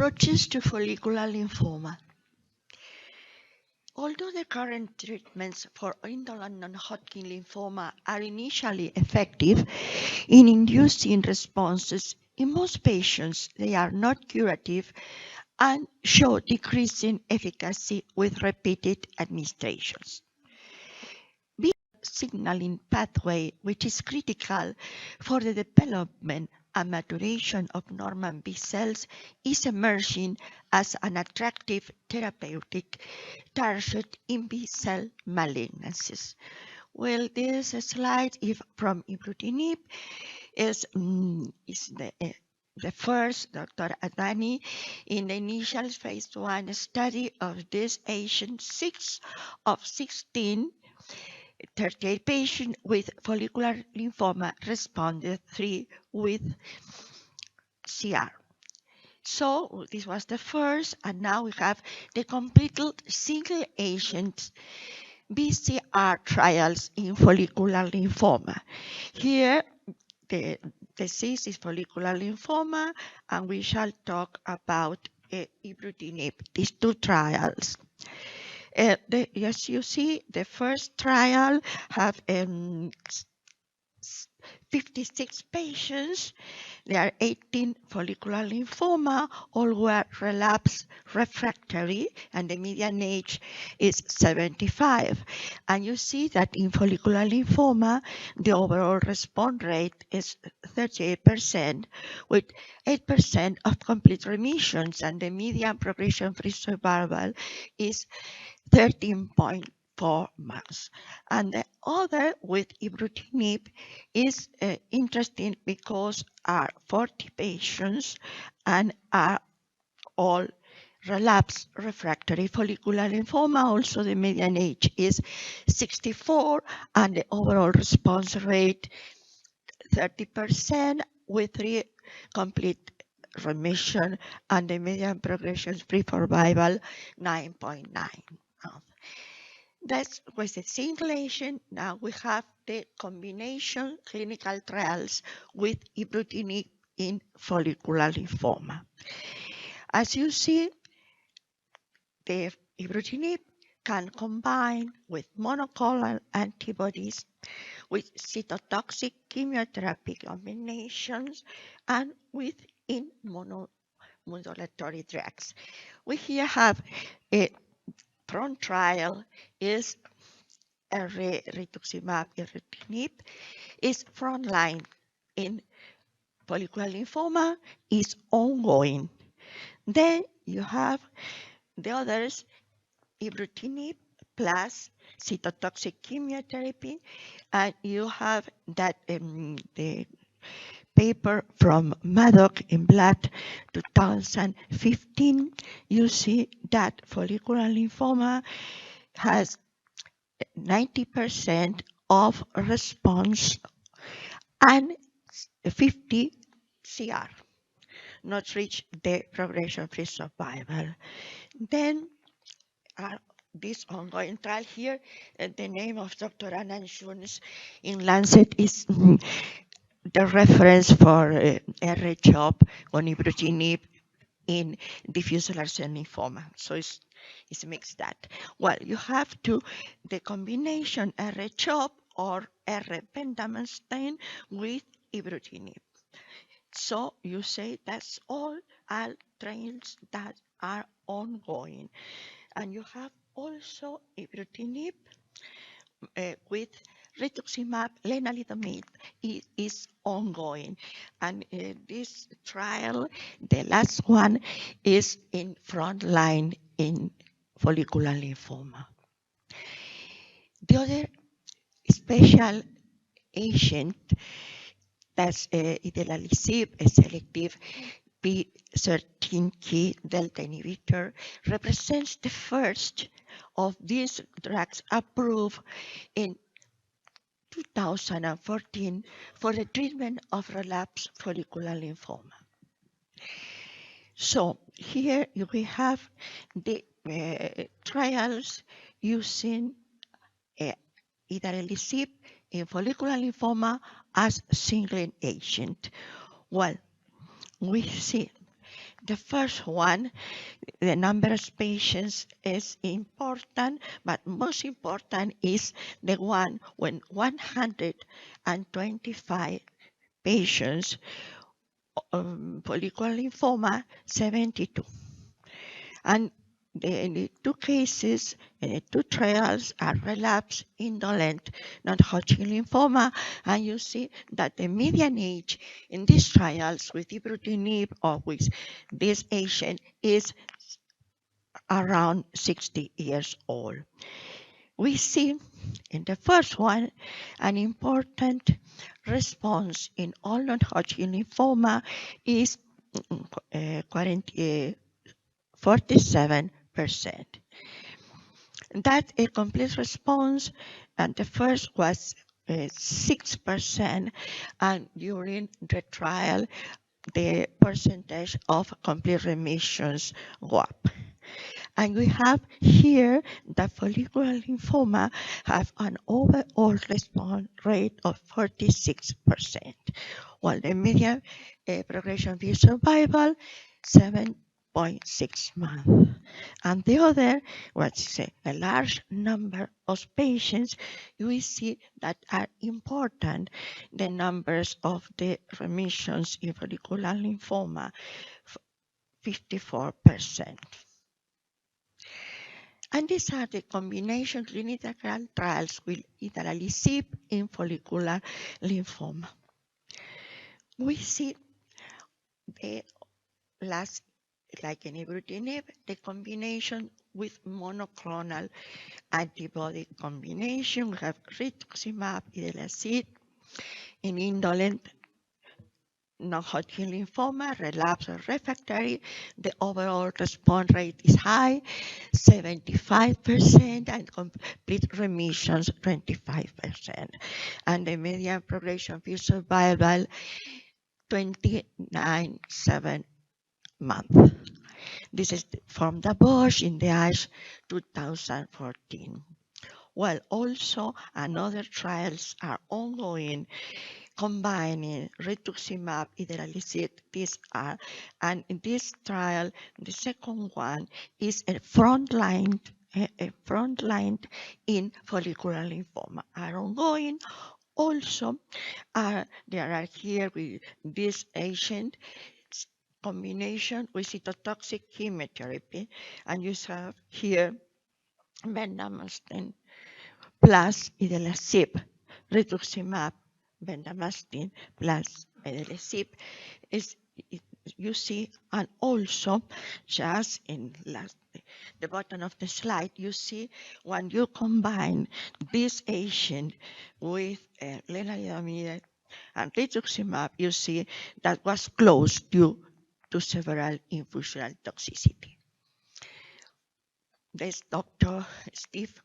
Approaches to follicular lymphoma. Although the current treatments for indolent non-Hodgkin lymphoma are initially effective in inducing responses, in most patients they are not curative and show decreasing efficacy with repeated administrations. Signaling pathway, which is critical for the development and maturation of normal B cells, is emerging as an attractive therapeutic target in B cell malignancies. Well, this slide from ibrutinib is the first, Dr. Adani, in the initial phase 1 study of this agent, 6 of 16 38 patients with follicular lymphoma responded, 3 with CR. So this was the first, and now we have the completed single agent BCR trials in follicular lymphoma. Here, the disease is follicular lymphoma, and we shall talk about ibrutinib, these two trials. As you see, the first trial have 56 patients. There are 18 follicular lymphoma, all were relapsed refractory, and the median age is 75. And you see that in follicular lymphoma, the overall response rate is 38%, with 8% of complete remissions, and the median progression-free survival is 13.4 months. And the other with ibrutinib is interesting because are 40 patients and are all relapsed refractory follicular lymphoma. Also, the median age is 64 and the overall response rate 30% with 3 complete remission and the median progression-free survival 9.9. That was the single agent. Now we have the combination clinical trials with ibrutinib in follicular lymphoma. As you see, the ibrutinib can combine with monoclonal antibodies, with cytotoxic chemotherapy combinations, and with immunomodulatory drugs. We here have a front trial is rituximab ibrutinib is frontline in follicular lymphoma, is ongoing. Then you have the others, ibrutinib plus cytotoxic chemotherapy, and you have that the paper from Maddock in Blood 2015, you see that follicular lymphoma has 90% of response and 50 CR, not reach the progression-free survival. Then this ongoing trial here, the name of Dr. Anand Shuns in Lancet is the reference for R-CHOP on ibrutinib in diffuse large cell lymphoma. So it's mixed that. Well, you have the combination R-CHOP or R-bendamustine with ibrutinib. So you say that's all trials that are ongoing. And you have also ibrutinib with rituximab lenalidomide is ongoing, and this trial, the last one, is in frontline in follicular lymphoma. The other special agent, that's idelalisib, a selective B13 delta inhibitor, represents the first of these drugs approved in 2014 for the treatment of relapsed follicular lymphoma. So here we have the trials using idelalisib in follicular lymphoma as single agent. Well, we see The first one, the number of patients is important, but most important is the one when 125 patients, follicular lymphoma 72. And the two cases, the two trials are relapse indolent non-Hodgkin lymphoma, and you see that the median age in these trials with ibrutinib or with this agent is around 60 years old. We see in the first one an important response in all non-Hodgkin lymphoma is 47%. That's a complete response, and the first was 6%, and during the trial, the percentage of complete remissions go up. And we have here that follicular lymphoma have an overall response rate of 46%, while the median progression-free survival 7.6 months. And the other, what's a large number of patients, we see that are important, the numbers of the remissions in follicular lymphoma, 54%. And these are the combination clinical trials with idelalisib in follicular lymphoma. We see the last, like in ibrutinib, the combination with monoclonal antibody combination. We have rituximab, idelalisib in indolent non-Hodgkin lymphoma, relapse or refractory. The overall response rate is high, 75%, and complete remissions, 25%. And the median progression-free survival, 29.7 months. This is from the Bosch in the ASH 2014. Well, also another trials are ongoing combining rituximab, idelalisib, these are, and in this trial, the second one is a frontline in follicular lymphoma are ongoing. Also, there are here with this agent combination with cytotoxic chemotherapy, and you have here bendamustine plus idelalisib, rituximab, bendamustine plus idelalisib is you see, and also just in the bottom of the slide, you see when you combine this agent with lenalidomide and rituximab, you see that was close due to several infusional toxicity. This Dr. Steve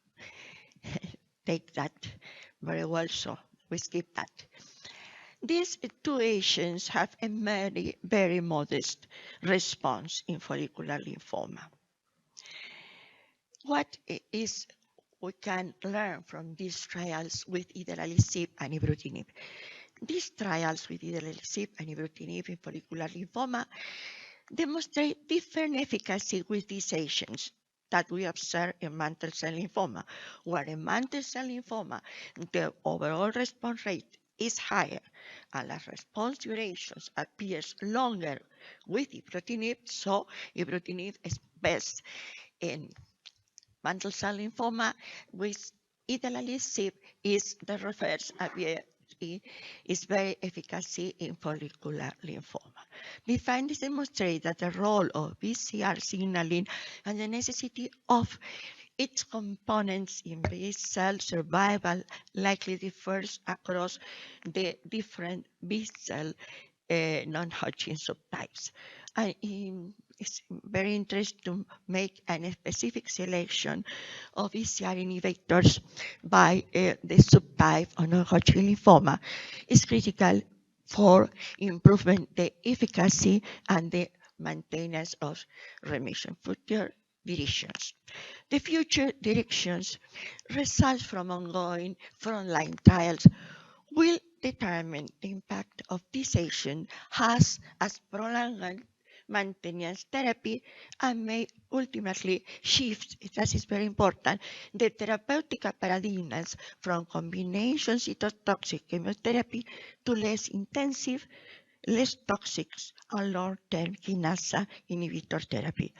take that very well, so we skip that. These two agents have a very modest response in follicular lymphoma. What is we can learn from these trials with idelalisib and ibrutinib? These trials with idelalisib and ibrutinib in follicular lymphoma demonstrate different efficacy with these agents that we observe in mantle cell lymphoma, where in mantle cell lymphoma, the overall response rate is higher, and the response durations appears longer with ibrutinib, so ibrutinib is best in mantle cell lymphoma. With idelalisib is the reverse, is very efficacy in follicular lymphoma. The findings demonstrate that the role of BCR signaling and the necessity of its components in B cell survival likely differs across the different B cell non-Hodgkin subtypes. It's very interesting to make a specific selection of BCR inhibitors by the subtype of non-Hodgkin lymphoma. It's critical for improvement the efficacy and the maintenance of remission. Future directions. The future directions results from ongoing frontline trials will determine the impact of this agent has as prolonged maintenance therapy, and may ultimately shift, that is very important, the therapeutic paradigms from combination cytotoxic chemotherapy to less intensive, less toxic and long-term kinase inhibitor therapy,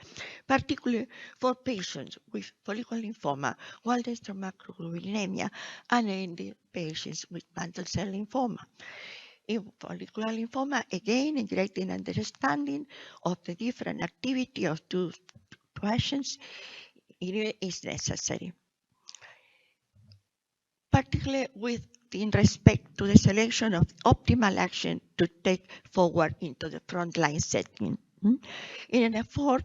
particularly for patients with follicular lymphoma, Waldenström macroglobulinemia, and in the patients with mantle cell lymphoma. In follicular lymphoma, again, a greater understanding of the different activity of two patients is necessary, particularly in respect to the selection of optimal action to take forward into the frontline setting. In an effort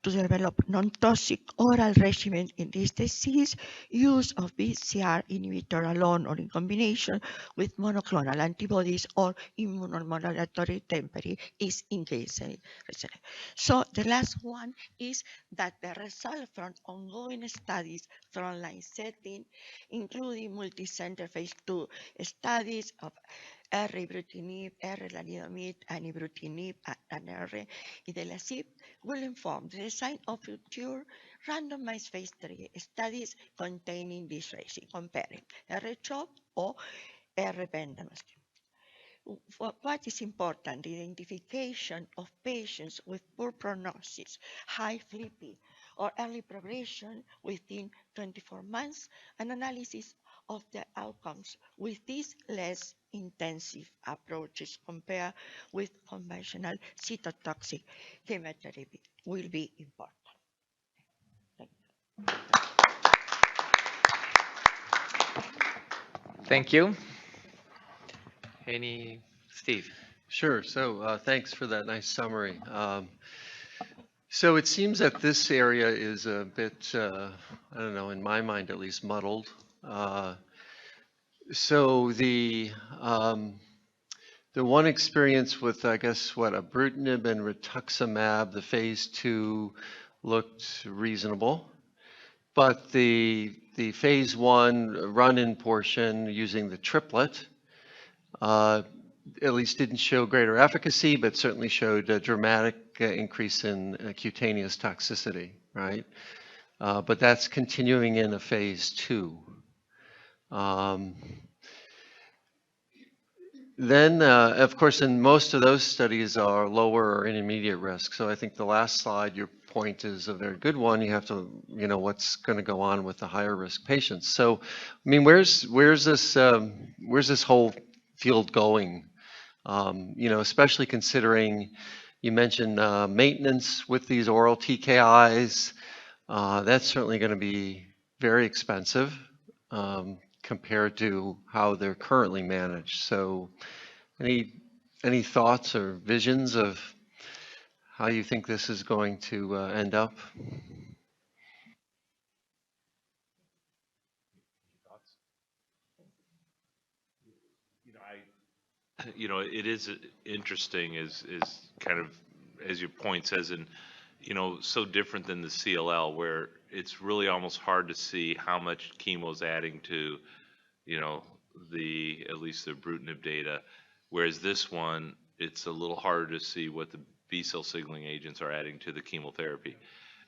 to develop non-toxic oral regimen in this disease, use of BCR inhibitor alone or in combination with monoclonal antibodies or immunomodulatory therapy is engaged. So the last one is that the result from ongoing studies frontline setting, including multicenter phase 2 studies of R-ibrutinib, R-lenalidomide, and ibrutinib, and R-idelalisib, will inform the design of future randomized phase 3 studies containing this regimen, comparing R-CHOP or R-bendamustine. What is important? The identification of patients with poor prognosis, high FLIPI, or early progression within 24 months, and analysis of the outcomes with these less intensive approaches compared with conventional cytotoxic chemotherapy will be important. Thank you. Steve? Sure. So thanks for that nice summary. So it seems that this area is a bit, I don't know, in my mind at least, muddled. So the one experience with, I guess, what, ibrutinib and rituximab, the phase 2 looked reasonable, but the phase 1 run-in portion using the triplet at least didn't show greater efficacy, but certainly showed a dramatic increase in cutaneous toxicity, right? But that's continuing in a phase 2. Then, of course, in most of those studies are lower or intermediate risk. So I think the last slide, your point is a very good one. You have to, what's going to go on with the higher risk patients. So, I mean, where's this whole field going? Especially considering you mentioned maintenance with these oral TKIs. That's certainly going to be very expensive compared to how they're currently managed. So any thoughts or visions of how you think this is going to end up? It is interesting is kind of, as your point says, and so different than the CLL, where it's really almost hard to see how much chemo is adding to, at least the ibrutinib data, whereas this one, it's a little harder to see what the B cell signaling agents are adding to the chemotherapy.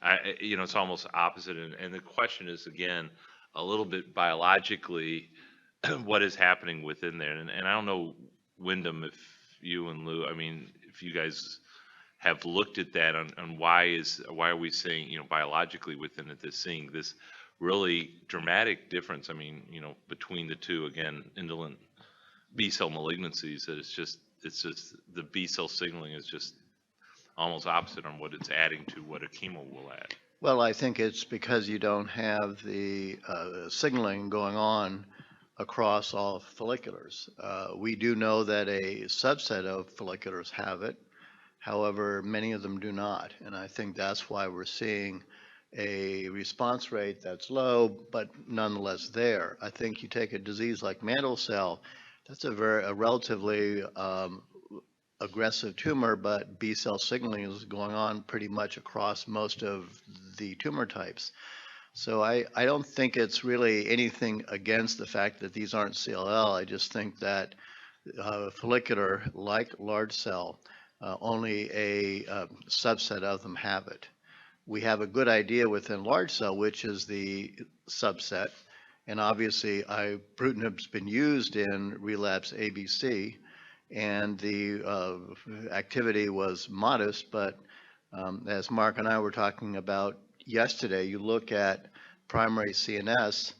It's almost opposite, and the question is again a little bit biologically, what is happening within there, and I don't know, Wyndham, if you and Lou, I mean, if you guys have looked at that on why are we seeing, biologically within it, seeing this really dramatic difference, I mean, between the two, again, indolent B cell malignancies, that it's just the B cell signaling is just almost opposite on what it's adding to what a chemo will add. Well, I think it's because you don't have the signaling going on across all folliculars. We do know that a subset of folliculars have it. However, many of them do not. And I think that's why we're seeing a response rate that's low, but nonetheless there. I think you take a disease like mantle cell, that's a relatively aggressive tumor, but B cell signaling is going on pretty much across most of the tumor types. So I don't think it's really anything against the fact that these aren't CLL. I just think that follicular, like large cell, only a subset of them have it. We have a good idea within large cell, which is the subset. And obviously, ibrutinib's been used in relapse ABC, and the activity was modest, but as Mark and I were talking about yesterday, you look at primary CNS,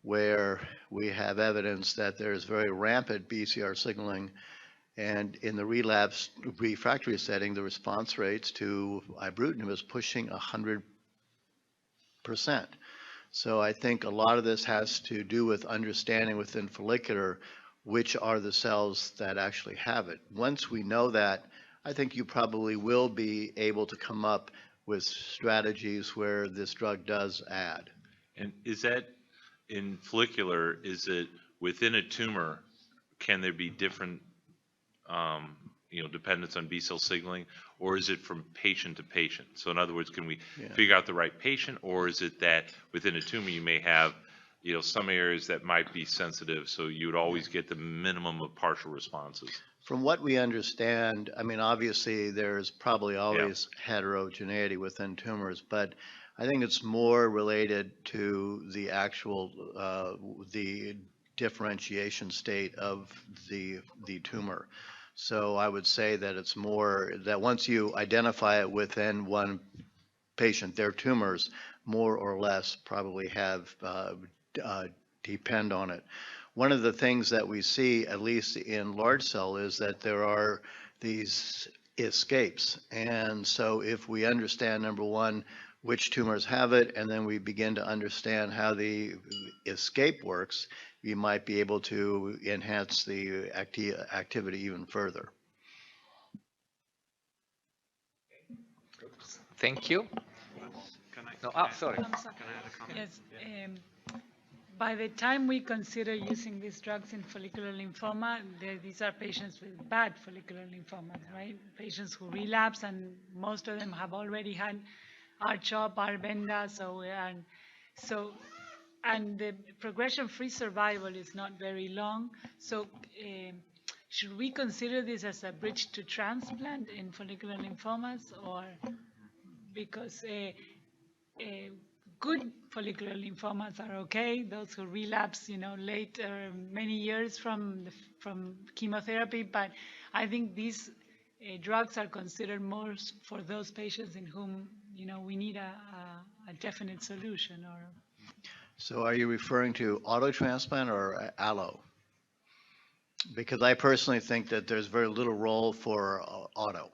where we have evidence that there's very rampant BCR signaling, and in the relapse refractory setting, the response rates to ibrutinib is pushing 100%. So I think a lot of this has to do with understanding within follicular which are the cells that actually have it. Once we know that, I think you probably will be able to come up with strategies where this drug does add. And is that in follicular, is it within a tumor, can there be different, dependence on B cell signaling, or is it from patient to patient? So in other words, can we figure out the right patient, or is it that within a tumor you may have, some areas that might be sensitive, so you would always get the minimum of partial responses? From what we understand, I mean, obviously there's probably always heterogeneity within tumors, but I think it's more related to the actual, the differentiation state of the tumor. So I would say that it's more that once you identify it within one patient, their tumors more or less probably have depend on it. One of the things that we see, at least in large cell, is that there are these escapes. And so if we understand, number one, which tumors have it, and then we begin to understand how the escape works, we might be able to enhance the activity even further. Thank you. No, sorry. Yes. By the time we consider using these drugs in follicular lymphoma, these are patients with bad follicular lymphoma, right? Patients who relapse, and most of them have already had R-CHOP, R-Benda, and the progression-free survival is not very long. So should we consider this as a bridge to transplant in follicular lymphomas, or because good follicular lymphomas are okay, those who relapse, later, many years from chemotherapy, but I think these drugs are considered more for those patients in whom, we need a definite solution. Or So are you referring to auto transplant or allo? Because I personally think that there's very little role for auto.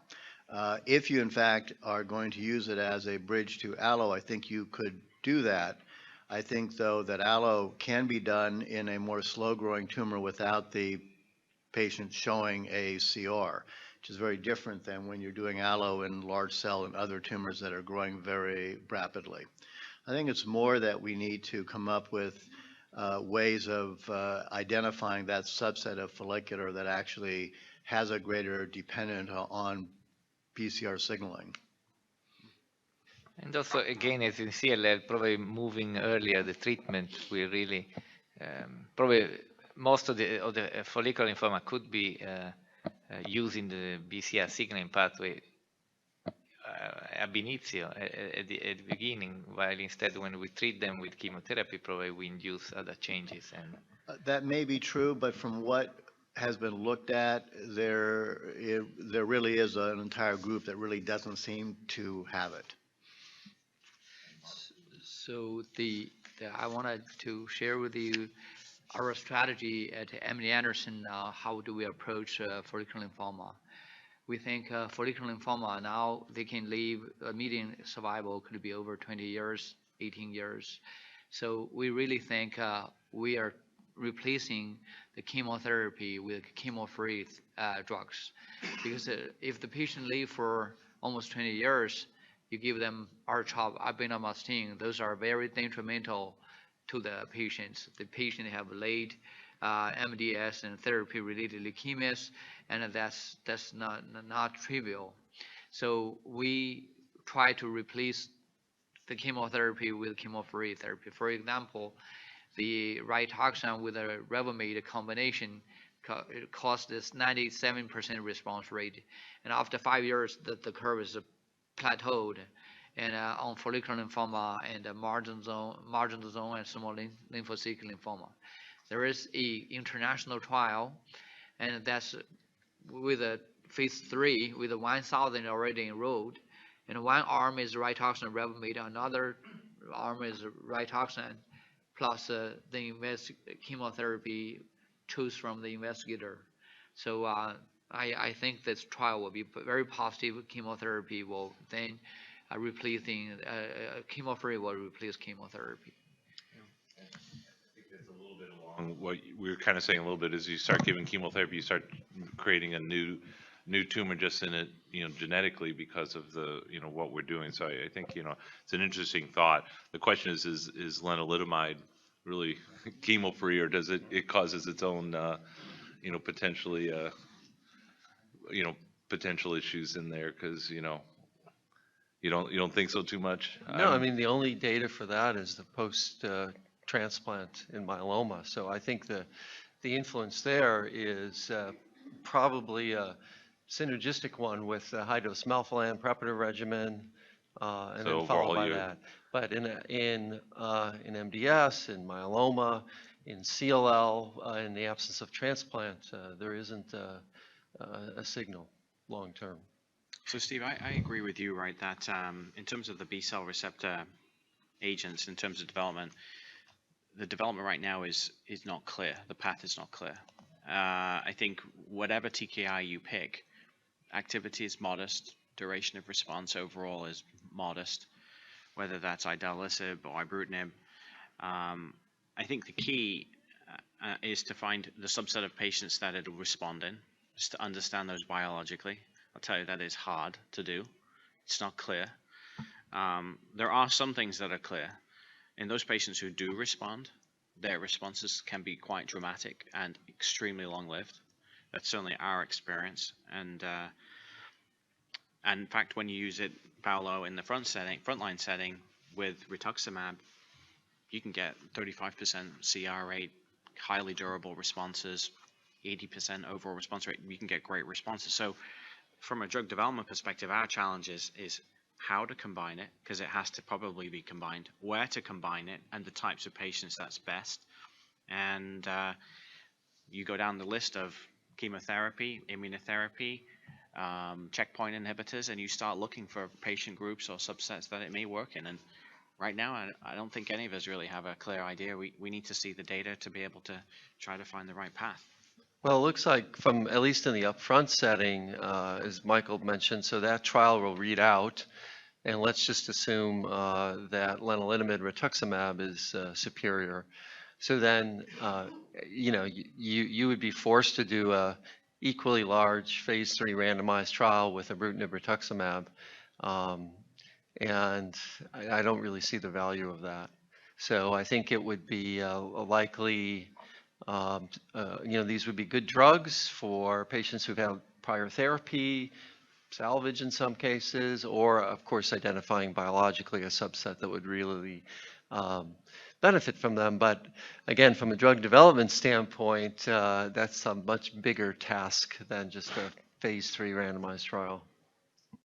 If you in fact are going to use it as a bridge to allo, I think you could do that. I think though that allo can be done in a more slow growing tumor without the patient showing a CR, which is very different than when you're doing allo in large cell and other tumors that are growing very rapidly. I think it's more that we need to come up with ways of identifying that subset of follicular that actually has a greater dependence on BCR signaling. And also, again, as in CLL, probably moving earlier the treatment, we really, probably most of the follicular lymphoma could be using the BCR signaling pathway ab initio, at the beginning, while instead when we treat them with chemotherapy, probably we induce other changes. And that may be true, but from what has been looked at, there really is an entire group that really doesn't seem to have it. So I wanted to share with you our strategy at MD Anderson. How do we approach follicular lymphoma? We think follicular lymphoma now they can live, a median survival could be over 20 years, 18 years. So we really think we are replacing the chemotherapy with chemo-free drugs, because if the patient live for almost 20 years, you give them R-CHOP, abinamycin, those are very detrimental to the patients. The patient have late MDS and therapy-related leukemias, and that's not trivial. So we try to replace the chemotherapy with chemo-free therapy. For example, the Rituxan with a Revlimid combination, it caused this 97% response rate. And after 5 years, the curve is plateaued. And on follicular lymphoma and marginal zone and small lymphocytic lymphoma. There is a international trial, and that's with a phase 3 with 1,000 already enrolled. And one arm is Rituxan Revlimid, another arm is Rituxan plus the chemotherapy choose from the investigator. So I think this trial will be very positive. Chemotherapy will then replacing chemotherapy will replace chemotherapy. I think that's a little bit along what we were kind of saying a little bit is you start giving chemotherapy, you start creating a new tumor just in it, genetically because of the, what we're doing. So I think, it's an interesting thought. The question is lenalidomide really chemo-free, or does it causes its own, potentially, potential issues in there because, you don't think so too much? No, I mean, the only data for that is the post-transplant in myeloma. So I think the influence there is probably a synergistic one with the high-dose melphalan preparative regimen, and So then followed by overall, that. But in MDS, in myeloma, in CLL, in the absence of transplant, there isn't a signal long-term. So Steve, I agree with you, right, that in terms of the B-cell receptor agents, in terms of development, the development right now is not clear. The path is not clear. I think whatever TKI you pick, activity is modest, duration of response overall is modest, whether that's idelalisib or ibrutinib. I think the key is to find the subset of patients that it'll respond in, just to understand those biologically. I'll tell you that is hard to do. It's not clear. There are some things that are clear. In those patients who do respond, their responses can be quite dramatic and extremely long-lived. That's certainly our experience. And in fact, when you use it, Paolo, in the frontline setting with rituximab, you can get 35% CR rate, highly durable responses, 80% overall response rate. You can get great responses. So from a drug development perspective, our challenge is how to combine it, because it has to probably be combined, where to combine it, and the types of patients that's best. And you go down the list of chemotherapy, immunotherapy, checkpoint inhibitors, and you start looking for patient groups or subsets that it may work in. And right now, I don't think any of us really have a clear idea. We need to see the data to be able to try to find the right path. Well, it looks like from at least in the upfront setting, as Michael mentioned, so that trial will read out, and let's just assume that lenalidomide rituximab is superior. So then, you would be forced to do a equally large phase 3 randomized trial with ibrutinib rituximab, and I don't really see the value of that. So I think it would be a likely. These would be good drugs for patients who've had prior therapy, salvage in some cases, or of course identifying biologically a subset that would really benefit from them. But again, from a drug development standpoint, that's a much bigger task than just a phase 3 randomized trial.